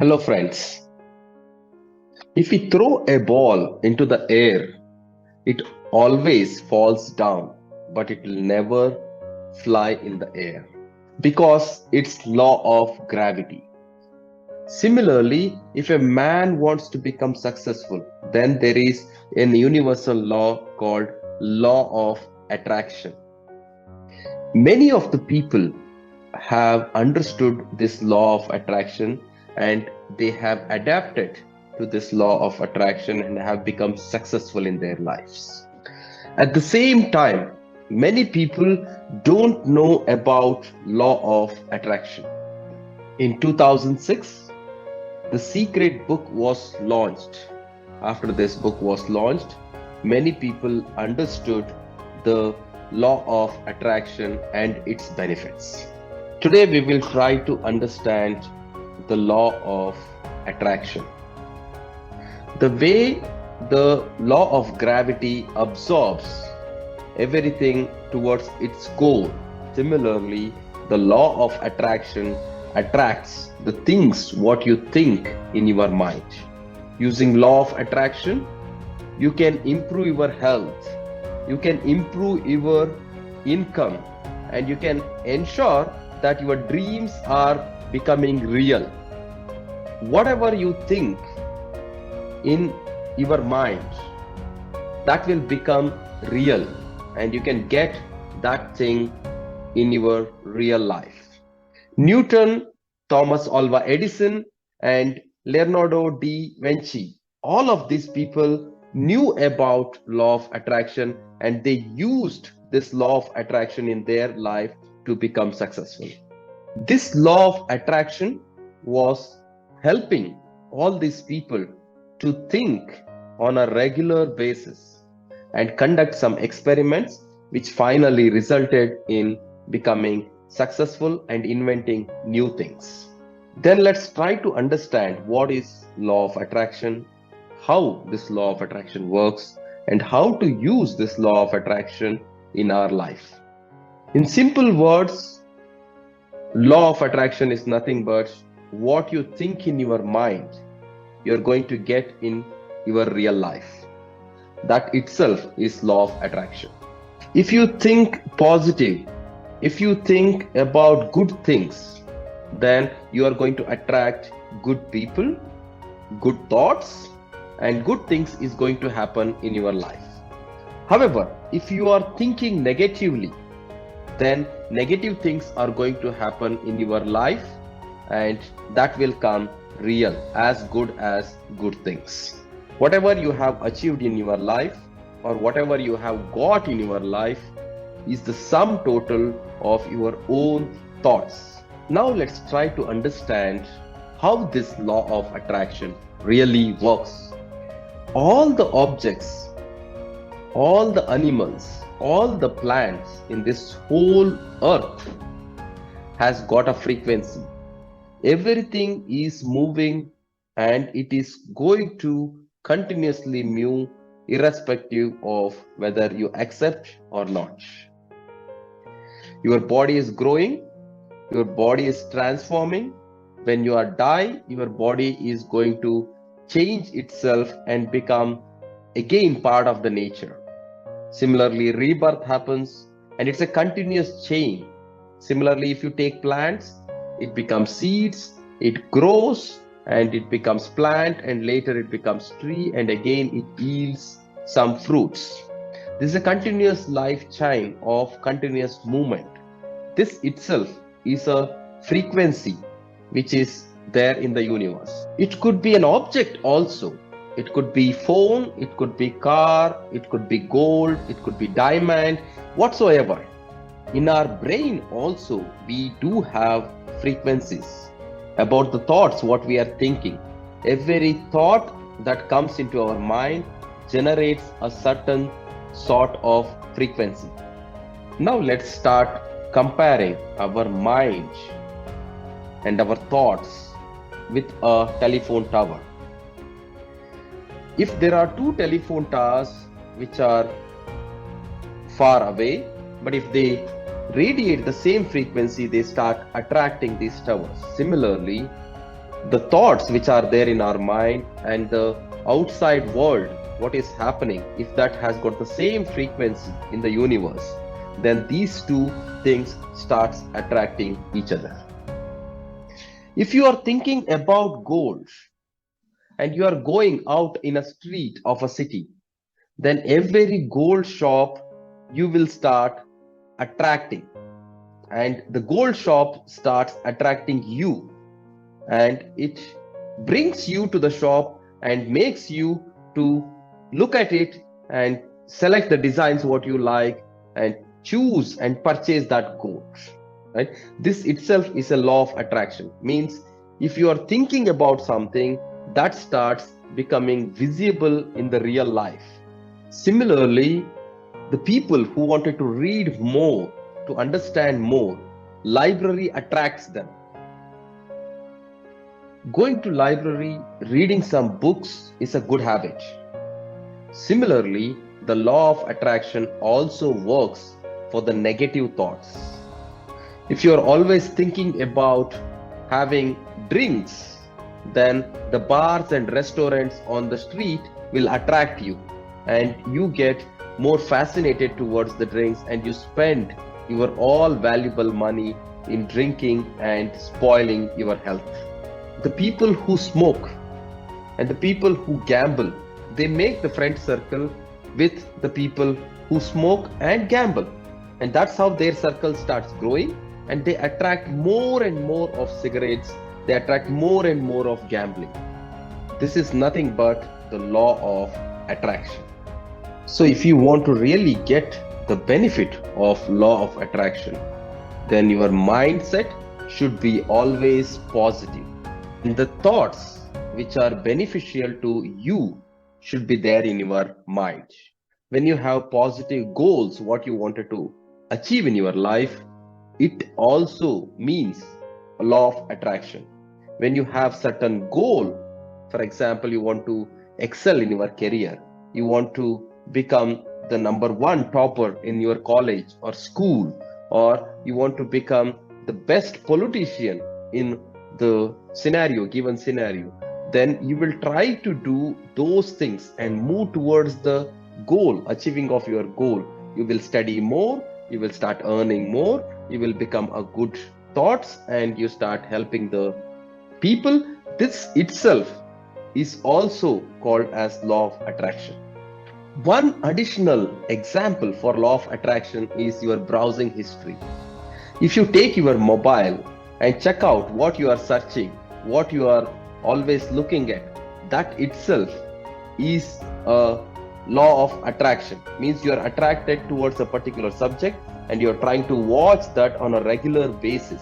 Hello, friends. If we throw a ball into the air, it always falls down, but it will never fly in the air because it's law of gravity. Similarly, if a man wants to become successful, then there is an universal law called law of attraction. Many of the people have understood this law of attraction and they have adapted to this law of attraction and have become successful in their lives. At the same time, many people don't know about law of attraction. In 2006, the secret book was launched. After this book was launched, many people understood the law of attraction and its benefits. Today, we will try to understand the law of attraction. The way the law of gravity absorbs everything towards its goal. Similarly, the law of attraction attracts the things what you think in your mind. Using law of attraction, you can improve your health, you can improve your income, and you can ensure that your dreams are becoming real. Whatever you think in your mind, that will become real, and you can get that thing in your real life. Newton, Thomas Alva Edison, and Leonardo da Vinci, all of these people knew about law of attraction and they used this law of attraction in their life to become successful. This law of attraction was helping all these people to think on a regular basis and conduct some experiments which finally resulted in becoming successful and inventing new things. Then let's try to understand what is law of attraction, how this law of attraction works, and how to use this law of attraction in our life. In simple words, law of attraction is nothing but what you think in your mind, you're going to get in your real life. That itself is law of attraction. If you think positive, if you think about good things, then you are going to attract good people, good thoughts, and good things is going to happen in your life. However, if you are thinking negatively, then negative things are going to happen in your life and that will come real as good things. Whatever you have achieved in your life or whatever you have got in your life is the sum total of your own thoughts. Now let's try to understand how this law of attraction really works. All the objects, all the animals, all the plants in this whole earth has got a frequency. Everything is moving and it is going to continuously move irrespective of whether you accept or not. Your body is growing, your body is transforming. When you are die, your body is going to change itself and become again part of the nature. Similarly, rebirth happens and it's a continuous chain. Similarly, if you take plants, it becomes seeds, it grows and it becomes plant and later it becomes tree and again it yields some fruits. This is a continuous life chain of continuous movement. This itself is a frequency which is there in the universe. It could be an object also. It could be phone, it could be car, it could be gold, it could be diamond, whatsoever. In our brain also, we do have frequencies about the thoughts, what we are thinking. Every thought that comes into our mind generates a certain sort of frequency. Now let's start comparing our mind and our thoughts with a telephone tower. If there are two telephone towers which are far away, but if they radiate the same frequency, they start attracting these towers. Similarly, The thoughts which are there in our mind and the outside world, what is happening, if that has got the same frequency in the universe, then these two things starts attracting each other. If you are thinking about gold and you are going out in a street of a city, then every gold shop you will start attracting, and the gold shop starts attracting you, and it brings you to the shop and makes you to look at it and select the designs what you like and choose and purchase that gold, right? This itself is a law of attraction. Means if you are thinking about something, that starts becoming visible in the real life. Similarly, the people who wanted to read more, to understand more, library attracts them. Going to library, reading some books is a good habit. Similarly, the law of attraction also works for the negative thoughts. If you are always thinking about having drinks, then the bars and restaurants on the street will attract you, and you get more fascinated towards the drinks, and you spend your all valuable money in drinking and spoiling your health. The people who smoke and the people who gamble, they make the friend circle with the people who smoke and gamble, and that's how their circle starts growing, and they attract more and more of cigarettes, they attract more and more of gambling. This is nothing but the law of attraction. So if you want to really get the benefit of law of attraction, then your mindset should be always positive, and the thoughts which are beneficial to you should be there in your mind. When you have positive goals, what you wanted to achieve in your life, it also means a law of attraction. When you have certain goal, for example, you want to excel in your career, you want to become the number one topper in your college or school, or you want to become the best politician in the given scenario, then you will try to do those things and move towards the goal, achieving of your goal. You will study more, you will start earning more, you will become a good thoughts, and you start helping the people. This itself is also called as law of attraction. One additional example for law of attraction is your browsing history. If you take your mobile and check out what you are searching, what you are always looking at, that itself is a law of attraction. Means you are attracted towards a particular subject and you are trying to watch that on a regular basis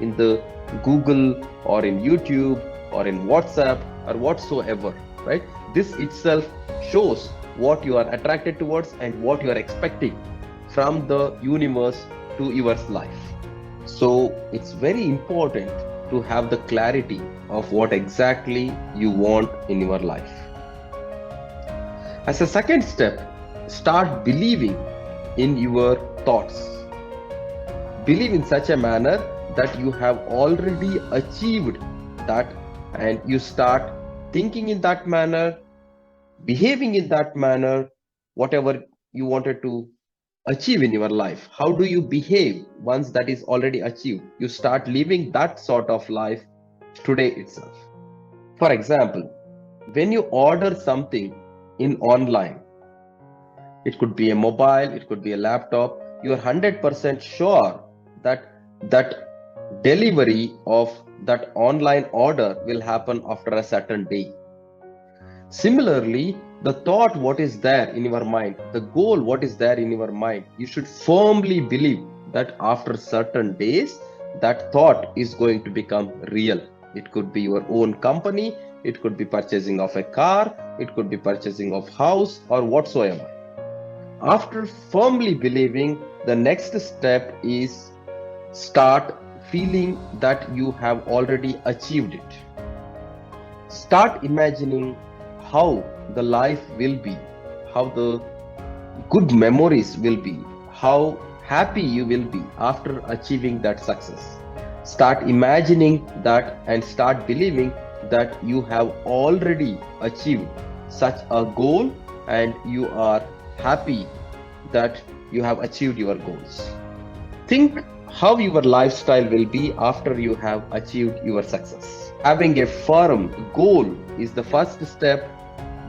in the Google or in YouTube or in WhatsApp or whatsoever, right? This itself shows what you are attracted towards and what you are expecting from the universe to your life. So it's very important to have the clarity of what exactly you want in your life. As a second step, start believing in your thoughts. Believe in such a manner that you have already achieved that, and you start thinking in that manner, behaving in that manner, whatever you wanted to achieve in your life. How do you behave once that is already achieved? You start living that sort of life today itself. For example, when you order something in online, it could be a mobile, it could be a laptop, you are 100% sure that delivery of that online order will happen after a certain day. Similarly, the thought what is there in your mind, the goal what is there in your mind, you should firmly believe that after certain days, that thought is going to become real. It could be your own company, it could be purchasing of a car, it could be purchasing of house or whatsoever. After firmly believing, the next step is start feeling that you have already achieved it. Start imagining how the life will be, how the good memories will be, how happy you will be after achieving that success. Start imagining that and start believing that you have already achieved such a goal and you are happy that you have achieved your goals. Think how your lifestyle will be after you have achieved your success. Having a firm goal is the first step.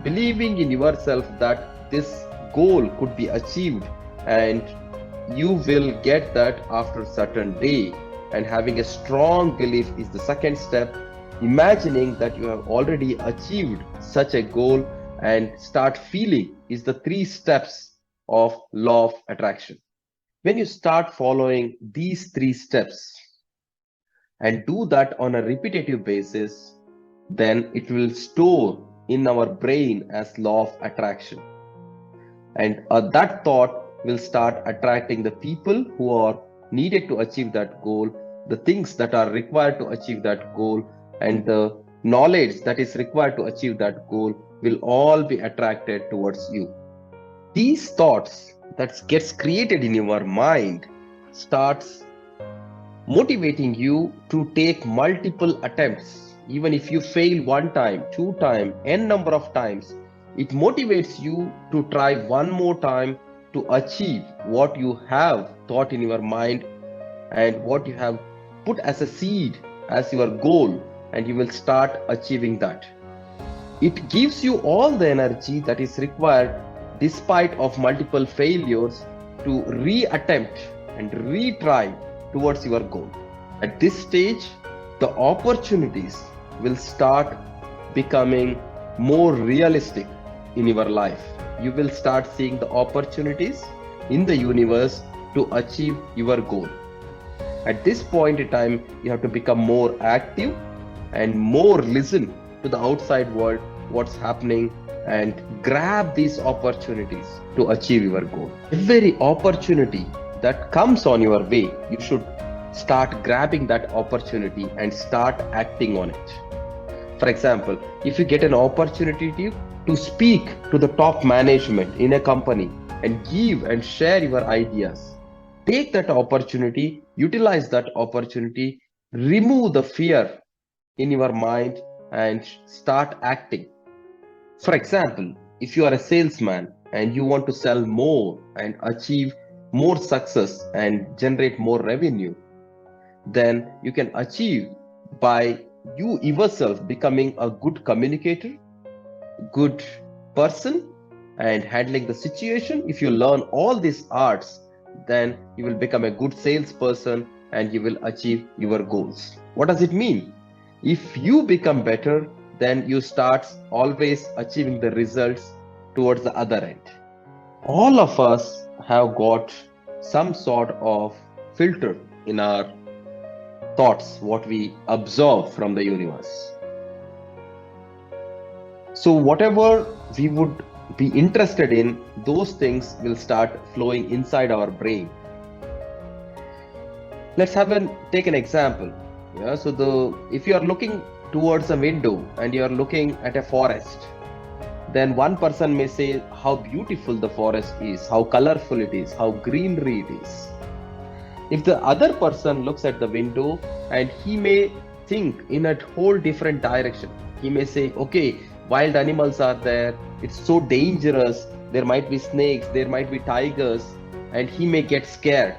Believing in yourself that this goal could be achieved and you will get that after a certain day, and having a strong belief is the second step. Imagining that you have already achieved such a goal and start feeling is the three steps of law of attraction. When you start following these three steps and do that on a repetitive basis, then it will store in our brain as law of attraction. And that thought will start attracting the people who are needed to achieve that goal, the things that are required to achieve that goal, and the knowledge that is required to achieve that goal will all be attracted towards you. These thoughts that gets created in your mind starts motivating you to take multiple attempts. Even if you fail one time, two time, n number of times, it motivates you to try one more time to achieve what you have thought in your mind and what you have put as a seed as your goal, and you will start achieving that. It gives you all the energy that is required despite of multiple failures to reattempt and retry towards your goal. At this stage, the opportunities will start becoming more realistic in your life. You will start seeing the opportunities in the universe to achieve your goal. At this point in time, you have to become more active and more listen to the outside world, what's happening, and grab these opportunities to achieve your goal. Every opportunity that comes on your way, you should start grabbing that opportunity and start acting on it. For example, if you get an opportunity to speak to the top management in a company and give and share your ideas, take that opportunity, utilize that opportunity, remove the fear in your mind and start acting. For example, if you are a salesman and you want to sell more and achieve more success and generate more revenue, then you can achieve by you yourself becoming a good communicator, good person, and handling the situation. If you learn all these arts, then you will become a good salesperson and you will achieve your goals. What does it mean? If you become better, then you start always achieving the results towards the other end. All of us have got some sort of filter in our thoughts, what we observe from the universe. So whatever we would be interested in, those things will start flowing inside our brain. Let's take an example. Yeah, so if you are looking towards a window and you are looking at a forest, then one person may say how beautiful the forest is, how colorful it is, how greenery it is. If the other person looks at the window and he may think in a whole different direction, he may say, okay, wild animals are there, it's so dangerous, there might be snakes, there might be tigers, and he may get scared.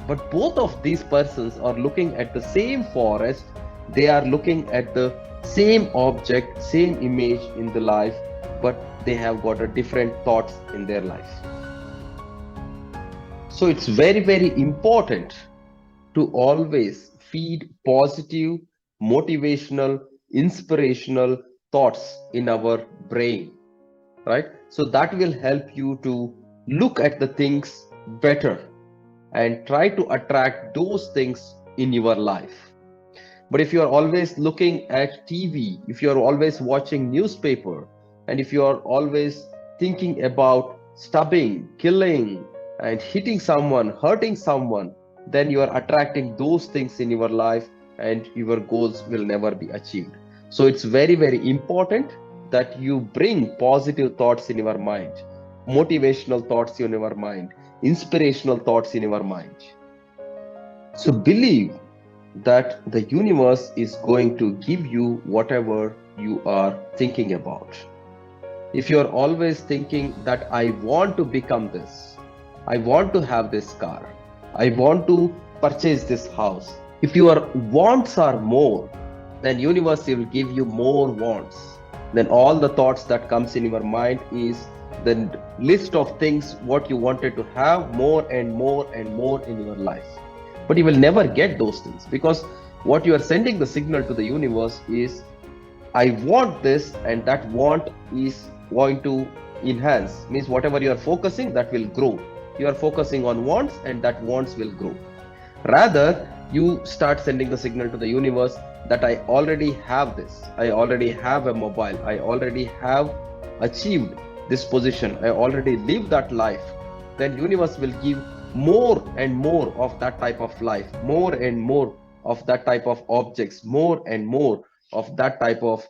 But both of these persons are looking at the same forest, they are looking at the same object, same image in the life, but they have got a different thoughts in their life. So it's very, very important to always feed positive, motivational, inspirational thoughts in our brain, right? So that will help you to look at the things better and try to attract those things in your life. But if you are always looking at TV, if you are always watching newspaper, and if you are always thinking about stabbing, killing, and hitting someone, hurting someone, then you are attracting those things in your life and your goals will never be achieved. So it's very, very important that you bring positive thoughts in your mind, motivational thoughts in your mind, inspirational thoughts in your mind. So believe that the universe is going to give you whatever you are thinking about. If you are always thinking that I want to become this, I want to have this car, I want to purchase this house. If your wants are more, then universe will give you more wants. Then all the thoughts that comes in your mind is the list of things what you wanted to have more and more and more in your life. But you will never get those things because what you are sending the signal to the universe is I want this, and that want is going to enhance. Means whatever you are focusing, that will grow. You are focusing on wants, and that wants will grow. Rather, you start sending the signal to the universe that I already have this. I already have a mobile. I already have achieved this position. I already live that life. Then universe will give more and more of that type of life, more and more of that type of objects, more and more of that type of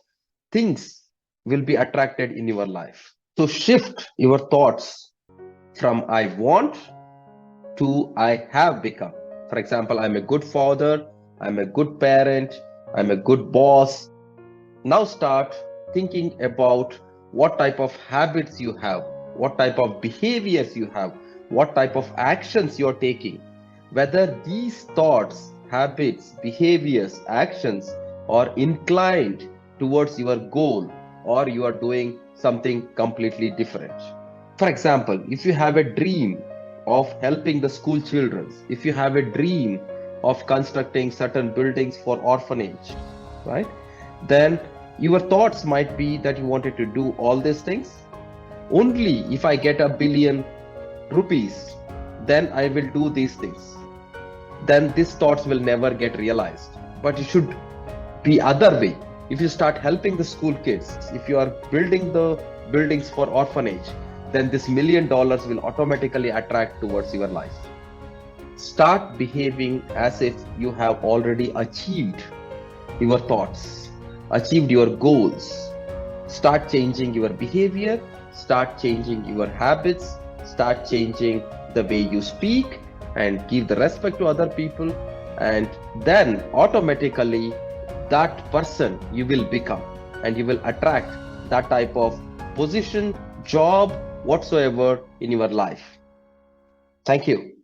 things will be attracted in your life. So shift your thoughts from I want to I have become. For example, I'm a good father, I'm a good parent, I'm a good boss. Now start thinking about what type of habits you have, what type of behaviors you have, what type of actions you're taking. Whether these thoughts, habits, behaviors, actions are inclined towards your goal or you are doing something completely different. For example, if you have a dream of helping the school children, if you have a dream of constructing certain buildings for orphanage, right? Then your thoughts might be that you wanted to do all these things. Only if I get ₹1 billion, then I will do these things. Then these thoughts will never get realized. But it should be other way. If you start helping the school kids, if you are building the buildings for orphanage, then this $1 million will automatically attract towards your life. Start behaving as if you have already achieved your thoughts, achieved your goals. Start changing your behavior, start changing your habits, start changing the way you speak and give the respect to other people, and then automatically that person you will become, and you will attract that type of position, job, whatsoever in your life. Thank you.